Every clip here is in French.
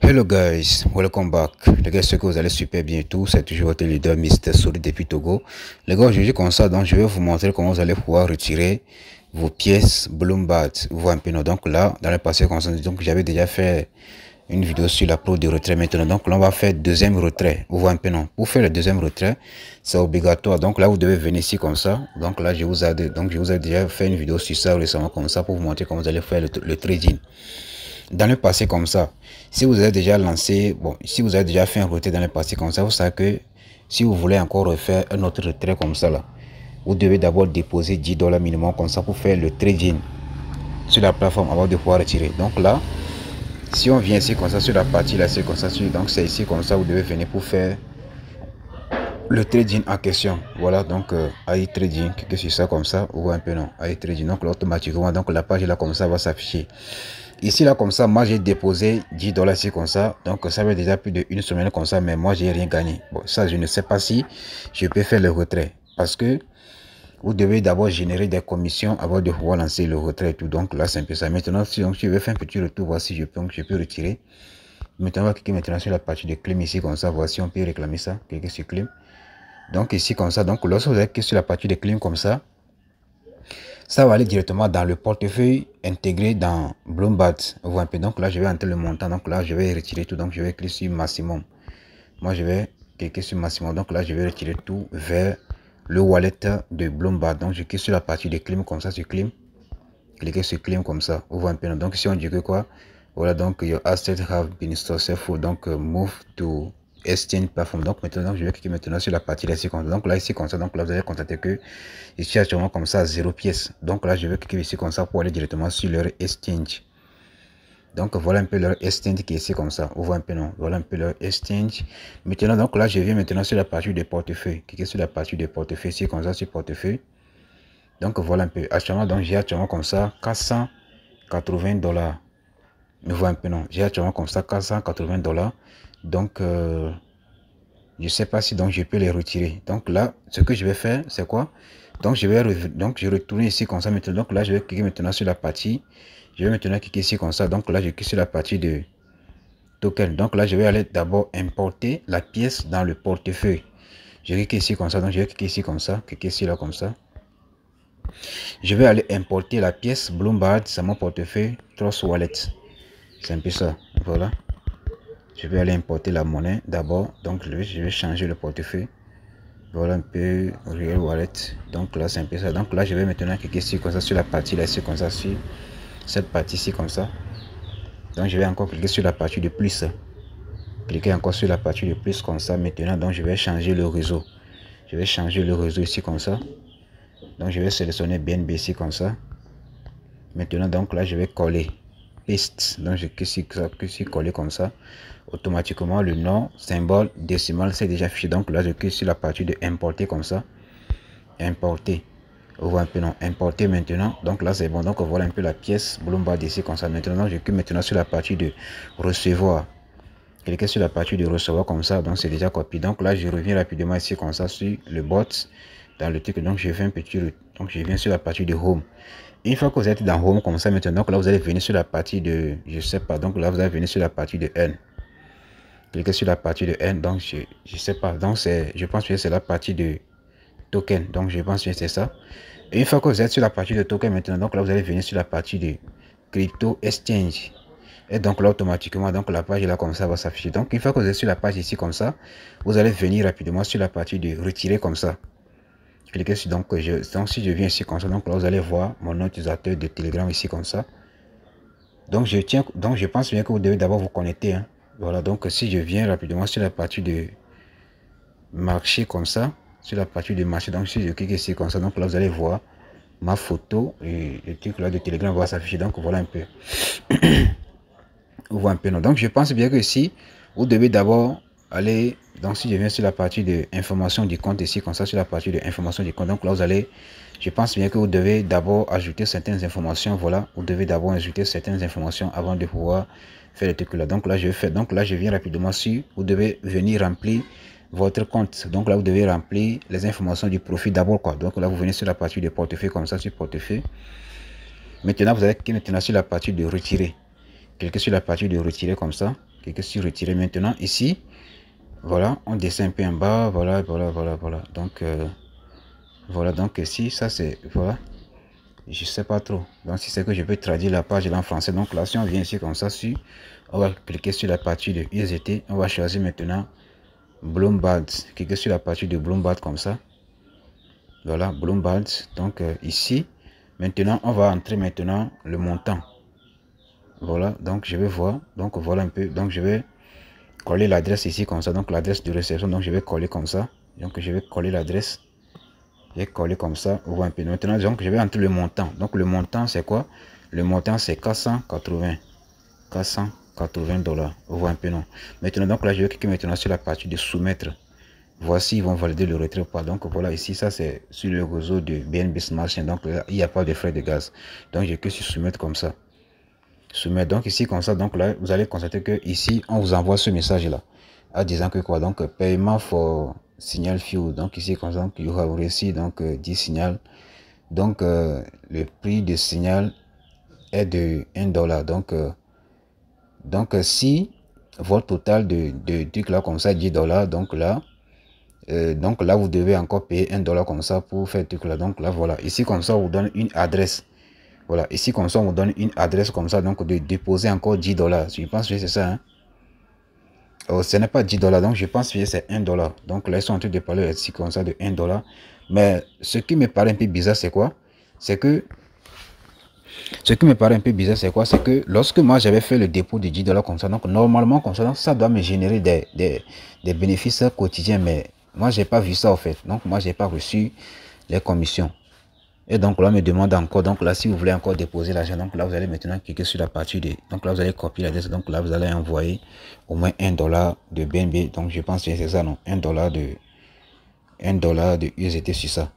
Hello guys, welcome back. Les gars, j'espère que vous allez super bien et tout. C'est toujours votre leader Mr. Solid depuis Togo. Les gars, aujourd'hui comme ça, donc je vais vous montrer comment vous allez pouvoir retirer vos pièces Bloomberg. Vous voyez un peu, non? Donc là, dans le passé, donc j'avais déjà fait une vidéo sur la pro de retrait maintenant. Donc là, on va faire deuxième retrait. Vous voyez un peu, non? Pour faire le deuxième retrait, c'est obligatoire. Donc là, vous devez venir ici comme ça. Donc là, je vous ai déjà fait une vidéo sur ça récemment comme ça pour vous montrer comment vous allez faire le trading. Dans le passé comme ça, si vous avez déjà lancé, si vous avez déjà fait un retrait dans le passé comme ça, vous savez que si vous voulez encore refaire un autre retrait comme ça là, vous devez d'abord déposer $10 minimum comme ça pour faire le trading sur la plateforme avant de pouvoir retirer. Donc là, si on vient ici comme ça sur la partie là, c'est comme ça, donc c'est ici comme ça, vous devez venir pour faire le trading en question. Voilà, donc AI trading, que c'est ça comme ça, ou un peu non, AI trading. Donc là, automatiquement, donc la page là comme ça va s'afficher. Ici là comme ça, moi j'ai déposé $10 ici comme ça, donc ça fait déjà plus d'une semaine comme ça, mais moi j'ai rien gagné. Bon, ça je ne sais pas si je peux faire le retrait parce que vous devez d'abord générer des commissions avant de pouvoir lancer le retrait et tout. Donc là c'est un peu ça. Maintenant si je veux faire un petit retour, voici je peux retirer. Maintenant on va cliquer maintenant sur la partie de Claim ici comme ça, voici on peut réclamer ça, cliquer sur Claim. Donc ici comme ça, donc lorsque vous allez cliquer sur la partie de Claim comme ça va aller directement dans le portefeuille intégré dans Bloomberg. Vous voyez un peu. Donc là, je vais entrer le montant. Donc là, je vais retirer tout. Donc je vais cliquer sur maximum. Moi, je vais cliquer sur maximum. Donc là, je vais retirer tout vers le wallet de Bloomberg. Donc je clique sur la partie de Claim comme ça, sur Claim. Cliquez sur Claim comme ça. Vous voyez un peu. Donc si on dit que quoi? Voilà, donc your assets have been successful. Donc move to exchange platform. Donc maintenant, je vais cliquer maintenant sur la partie là ici comme ça. Donc là ici comme ça. Donc là vous allez constater que ici actuellement comme ça 0 pièces. Donc là je vais cliquer ici comme ça pour aller directement sur leur exchange. Donc voilà un peu leur exchange qui est ici comme ça. Vous voyez un peu, non? Voilà un peu leur exchange. Maintenant donc là je viens maintenant sur la partie de portefeuille. Cliquez sur la partie de portefeuille ici comme ça sur portefeuille. Donc voilà un peu. Actuellement donc j'ai actuellement comme ça $480. Vous voyez un peu, non? J'ai actuellement comme ça $480. Donc je sais pas si donc je peux les retirer. Donc là ce que je vais faire c'est quoi? Donc je retourne ici comme ça maintenant. Donc là je vais cliquer maintenant sur la partie. Je vais maintenant cliquer ici comme ça. Donc là je clique sur la partie de token. Donc là je vais aller d'abord importer la pièce dans le portefeuille. Je clique ici comme ça. Donc je vais cliquer ici comme ça. Cliquer ici là comme ça. Je vais aller importer la pièce Bloomberg sur mon portefeuille Trust Wallet. C'est un peu ça. Voilà. Je vais aller importer la monnaie d'abord. Donc je vais changer le portefeuille. Voilà un peu Real Wallet. Donc là c'est un peu ça. Donc là je vais maintenant cliquer ici comme ça sur la partie là ici comme ça sur cette partie ici comme ça. Donc je vais encore cliquer sur la partie de plus. Cliquer encore sur la partie de plus comme ça. Maintenant donc je vais changer le réseau. Je vais changer le réseau ici comme ça. Donc je vais sélectionner BNB ici comme ça. Maintenant donc là je vais coller. Paste. Donc je clique sur coller comme ça. Automatiquement le nom, symbole, décimal c'est déjà affiché. Donc là je clique sur la partie de importer comme ça. Importer. On voit un peu, non, importer maintenant. Donc là c'est bon. Donc voilà un peu la pièce Bloomberg ici comme ça. Maintenant je clique maintenant sur la partie de recevoir. Cliquez sur la partie de recevoir comme ça. Donc c'est déjà copié. Donc là je reviens rapidement ici comme ça sur le bot. Dans le truc. Donc je fais un petit. Donc je viens sur la partie de home. Une fois que vous êtes dans home comme ça maintenant. Donc là vous allez venir sur la partie de. Je sais pas. Donc là vous allez venir sur la partie de N. Cliquez sur la partie de N. Donc je sais pas. Donc je pense que c'est la partie de token. Donc je pense que c'est ça. Et une fois que vous êtes sur la partie de token maintenant, donc là vous allez venir sur la partie de crypto exchange. Et donc là automatiquement, donc la page là comme ça va s'afficher. Donc une fois que vous êtes sur la page ici comme ça, vous allez venir rapidement sur la partie de retirer comme ça. Cliquez sur donc si je viens ici comme ça, donc là vous allez voir mon nom utilisateur de Telegram ici comme ça. Donc je pense bien que vous devez d'abord vous connecter. Hein. Voilà, donc si je viens rapidement sur la partie de marché comme ça, sur la partie de marché, donc si je clique ici comme ça, donc là vous allez voir ma photo et le truc là de Telegram va s'afficher. Donc voilà un peu. Vous voyez un peu, non? Donc je pense bien que ici vous devez d'abord aller, donc si je viens sur la partie de information du compte ici comme ça, sur la partie de information du compte, donc là vous allez, je pense bien que vous devez d'abord ajouter certaines informations. Voilà, vous devez d'abord ajouter certaines informations avant de pouvoir faire le truc là. Donc là je fais, donc là je viens rapidement sur, vous devez venir remplir votre compte. Donc là vous devez remplir les informations du profil d'abord quoi. Donc là vous venez sur la partie de portefeuille comme ça, sur portefeuille. Maintenant vous allez cliquer maintenant sur la partie de retirer. Cliquez sur la partie de retirer comme ça. cliquez sur retirer. Maintenant ici, voilà, on descend un peu en bas, voilà. Donc voilà, donc ici, ça c'est, voilà, je sais pas trop. Donc si c'est que je peux traduire la page là en français, donc là si on vient ici comme ça, on va cliquer sur la partie de USDT, on va choisir maintenant Bloomberg, cliquez sur la partie de Bloomberg comme ça. Voilà, Bloomberg. Donc ici, maintenant, on va entrer maintenant le montant. Voilà, donc je vais voir. Donc voilà un peu. Donc je vais coller l'adresse ici comme ça. Donc l'adresse de réception. Donc je vais coller comme ça. Donc je vais coller l'adresse. Je vais coller comme ça. On voit un peu. Maintenant, donc je vais entrer le montant. Donc le montant, c'est quoi? Le montant, c'est 480. 480 $. On voit un peu, non? Maintenant, donc là, je vais cliquer maintenant sur la partie de soumettre. Voici, ils vont valider le retrait ou pas. Donc voilà, ici, ça c'est sur le réseau de BNB Smart Chain. Donc là, il n'y a pas de frais de gaz. Donc j'ai que sur soumettre comme ça. Soumettre, donc ici comme ça. Donc là, vous allez constater que ici, on vous envoie ce message-là. En disant que quoi? Donc paiement for signal fuel. Donc ici comme ça, donc, il y aura aussi donc 10 signal. Donc le prix de signal est de 1 $. Donc si votre total de trucs là comme ça 10 $, donc là vous devez encore payer 1 $ comme ça pour faire truc là. Donc là voilà, ici comme ça on vous donne une adresse. Voilà, ici comme ça on vous donne une adresse comme ça, donc de déposer encore 10 $. Je pense que c'est ça, hein. Oh, ce n'est pas 10 $, donc je pense que c'est 1 $. Donc là ils sont en train de parler ici comme ça de 1 $. Mais ce qui me paraît un peu bizarre, c'est quoi? C'est que ce qui me paraît un peu bizarre, c'est quoi? C'est que lorsque moi j'avais fait le dépôt de 10 $ comme ça, donc normalement comme ça, donc ça doit me générer des bénéfices quotidiens, mais moi j'ai pas vu ça en fait. Donc moi j'ai pas reçu les commissions. Et donc là on me demande encore, donc là si vous voulez encore déposer l'argent, donc là vous allez maintenant cliquer sur la partie de, donc là vous allez copier l'adresse, donc là vous allez envoyer au moins 1 $ de BNB. Donc je pense que c'est ça, non? 1 $ de USDT sur ça.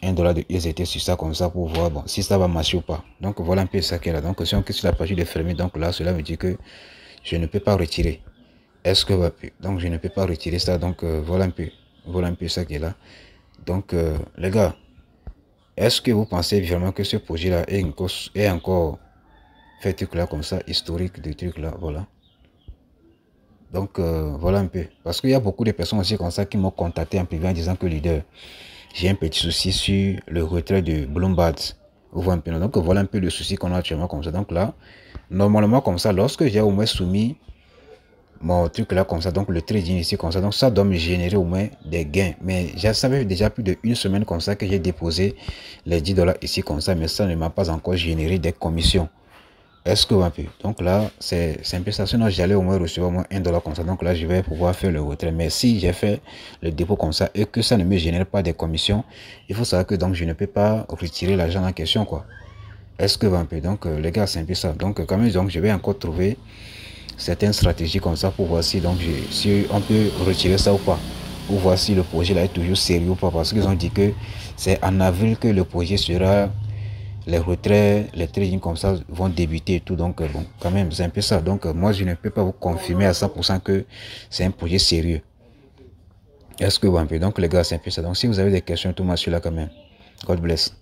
1 $ de USDT sur ça comme ça pour voir bon, si ça va marcher ou pas. Donc voilà un peu ça qui est là. Donc si on clique sur la partie de fermer, donc là cela veut dire que je ne peux pas retirer. Est-ce que donc je ne peux pas retirer ça. Donc voilà un peu ça qui est là. Donc les gars, est-ce que vous pensez vraiment que ce projet là est encore fait truc là comme ça, historique de trucs là, voilà. Donc voilà un peu. Parce qu'il y a beaucoup de personnes aussi comme ça qui m'ont contacté en privé en disant que leader, j'ai un petit souci sur le retrait de Bloomberg. Vous voyez un peu. Donc voilà un peu le souci qu'on a actuellement comme ça. Donc là, normalement comme ça, lorsque j'ai au moins soumis mon truc là comme ça, donc le trading ici comme ça, donc ça doit me générer au moins des gains. Mais ça fait déjà plus d'une semaine comme ça que j'ai déposé les 10 $ ici comme ça, mais ça ne m'a pas encore généré des commissions. Est-ce que un peu? Donc là, c'est un peu ça. Sinon, j'allais au moins recevoir au moins 1 $ comme ça. Donc là, je vais pouvoir faire le retrait. Mais si j'ai fait le dépôt comme ça et que ça ne me génère pas des commissions, il faut savoir que donc je ne peux pas retirer l'argent en question, quoi. Est-ce que un peu? Donc les gars, c'est un peu ça. Donc quand même, donc je vais encore trouver certaines stratégies comme ça pour voir si donc si on peut retirer ça ou pas. Pour voir si le projet là est toujours sérieux ou pas. Parce qu'ils ont dit que c'est en avril que le projet sera. Les retraits, les trading comme ça vont débuter et tout. Donc, bon, quand même, c'est un peu ça. Donc, moi, je ne peux pas vous confirmer à 100% que c'est un projet sérieux. Est-ce que vous un peu? Donc, les gars, c'est un peu ça. Donc, si vous avez des questions, tout moi, je suis là quand même. God bless.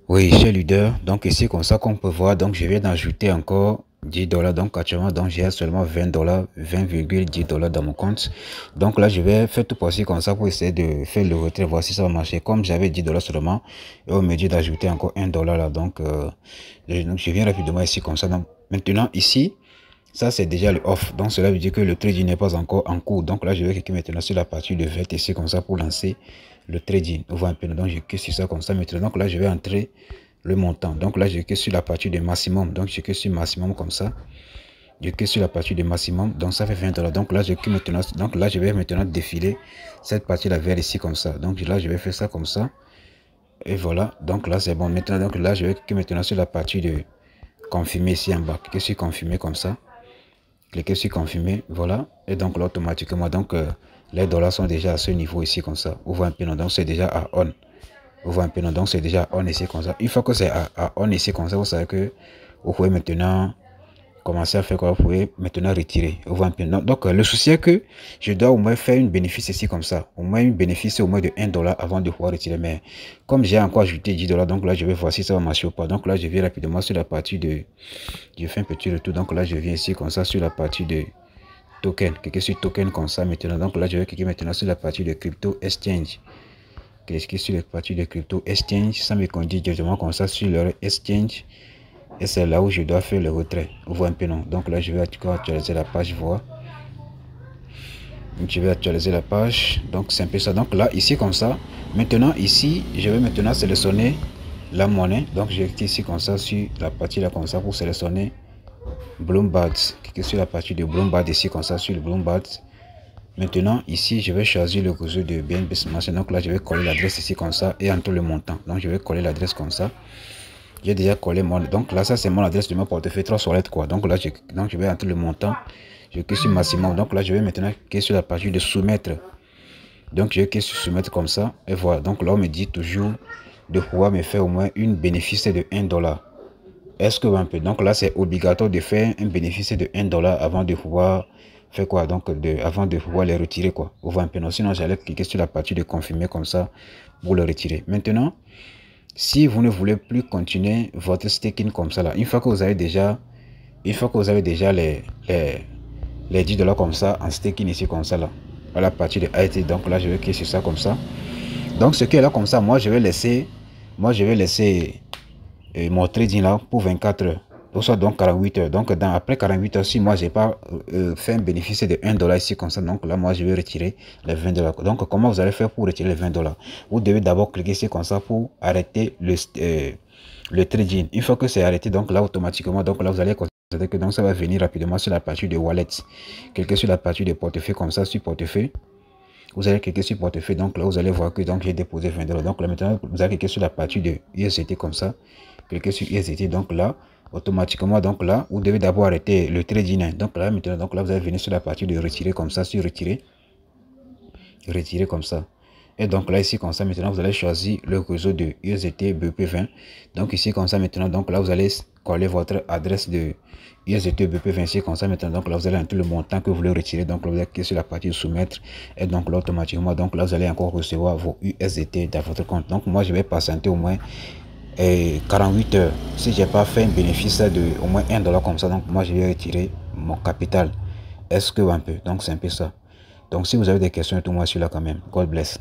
Oui, cher leader. Donc, ici, comme ça qu'on peut voir, donc, je viens d'ajouter encore 10 $. Donc, actuellement, donc, j'ai seulement 20 $, 20,10 $ dans mon compte. Donc, là, je vais faire tout possible comme ça pour essayer de faire le retrait, voir si ça va marcher. Comme j'avais 10 $ seulement, et on me dit d'ajouter encore 1 $ là. Donc, je viens rapidement ici comme ça. Donc, maintenant, ici, ça, c'est déjà le off. Donc, cela veut dire que le trading n'est pas encore en cours. Donc, là, je vais cliquer maintenant sur la partie de vert ici comme ça pour lancer le trading. On voit un peu. Donc, je clique sur ça comme ça maintenant. Donc, là, je vais entrer le montant. Donc là, je clique sur la partie de maximum. Donc, je clique sur maximum comme ça. Je clique sur la partie de maximum. Donc, ça fait 20 $. Donc là, je clique maintenant. Donc là, je vais maintenant défiler cette partie-là vers ici comme ça. Donc là, je vais faire ça comme ça. Et voilà. Donc là, c'est bon. Maintenant, donc là, je vais cliquer maintenant sur la partie de confirmer ici en bas. Cliquez sur confirmer comme ça. Cliquez sur confirmer. Voilà. Et donc là, automatiquement, donc les dollars sont déjà à ce niveau ici comme ça. Vous voyez un peu. Donc c'est déjà à on. Vous voyez un peu, donc c'est déjà on ici comme ça. Une fois que c'est à on ici comme ça, vous savez que vous pouvez maintenant commencer à faire quoi? Vous pouvez maintenant retirer. Vous voyez un peu. Donc, le souci est que je dois au moins faire une bénéfice ici comme ça. Au moins une bénéfice au moins de 1 dollar avant de pouvoir retirer. Mais comme j'ai encore ajouté 10 dollars, donc là, je vais voir si ça va marcher ou pas. Donc là, je viens rapidement sur la partie de... Je fais un petit retour. Donc là, je viens ici comme ça sur la partie de token. Cliquez sur token comme ça maintenant. Donc là, je vais cliquer maintenant sur la partie de crypto exchange. Cliquez sur la partie de crypto exchange. Ça me conduit directement comme ça sur leur exchange. Et c'est là où je dois faire le retrait. Vous voyez un peu, non? Donc là, je vais actualiser la page, voir. Je vais actualiser la page. Donc c'est un peu ça. Donc là, ici comme ça. Maintenant, ici, je vais maintenant sélectionner la monnaie. Donc je clique ici comme ça sur la partie là comme ça pour sélectionner Bloomberg. Cliquez sur la partie de Bloomberg ici comme ça sur le Bloomberg. Maintenant, ici, je vais choisir le réseau de BNB Smart. Donc là, je vais coller l'adresse ici comme ça et entre le montant. Donc je vais coller l'adresse comme ça. J'ai déjà collé mon... Donc là, ça c'est mon adresse de mon portefeuille 3 solettes quoi. Donc là, je vais entrer le montant. Je clique sur maximum. Donc là, je vais maintenant cliquer sur la partie de soumettre. Donc je clique sur soumettre comme ça. Et voilà. Donc là, on me dit toujours de pouvoir me faire au moins une bénéfice de 1 dollar. Est-ce que un peu? Donc là, c'est obligatoire de faire un bénéfice de 1 dollar avant de pouvoir faire quoi? Donc avant de pouvoir les retirer quoi. Ou un peu non. Sinon, j'allais cliquer sur la partie de confirmer comme ça pour le retirer. Maintenant, si vous ne voulez plus continuer votre staking comme ça là, une fois que vous avez déjà les 10 dollars comme ça en staking ici comme ça là, à la partie de IT, donc là je vais cliquer sur ça comme ça. Donc ce qui est là comme ça, moi je vais laisser mon trading là pour 24 heures. Pour ça donc 48 heures. Donc après 48 heures, si moi j'ai pas fait un bénéfice de 1 dollar ici comme ça, donc là moi je vais retirer les 20 dollars. Donc comment vous allez faire pour retirer les 20 dollars? Vous devez d'abord cliquer ici comme ça pour arrêter le trading. Une fois que c'est arrêté, donc là automatiquement, donc là vous allez constater que donc ça va venir rapidement sur la partie de wallet. Cliquez sur la partie de portefeuille comme ça, sur portefeuille. Vous allez cliquer sur portefeuille, donc là vous allez voir que donc j'ai déposé 20 dollars. Donc là maintenant vous allez cliquer sur la partie de USDT comme ça. Cliquez sur USDT, donc là automatiquement, donc là vous devez d'abord arrêter le trading. Donc là maintenant, donc là vous allez venir sur la partie de retirer comme ça, sur retirer comme ça. Et donc là ici comme ça maintenant vous allez choisir le réseau de USDT BP20. Donc ici comme ça maintenant, donc là vous allez coller votre adresse de USDT BP20 ici comme ça maintenant. Donc là vous allez entrer le montant que vous voulez retirer. Donc là vous allez cliquer sur la partie de soumettre et donc là automatiquement, donc là vous allez encore recevoir vos USDT dans votre compte. Donc moi je vais patienter au moins 48 heures. Si j'ai pas fait un bénéfice de au moins 1 dollar comme ça, donc moi je vais retirer mon capital. Est-ce que un peu? Donc c'est un peu ça. Donc si vous avez des questions, tout moi je suis là quand même. God bless.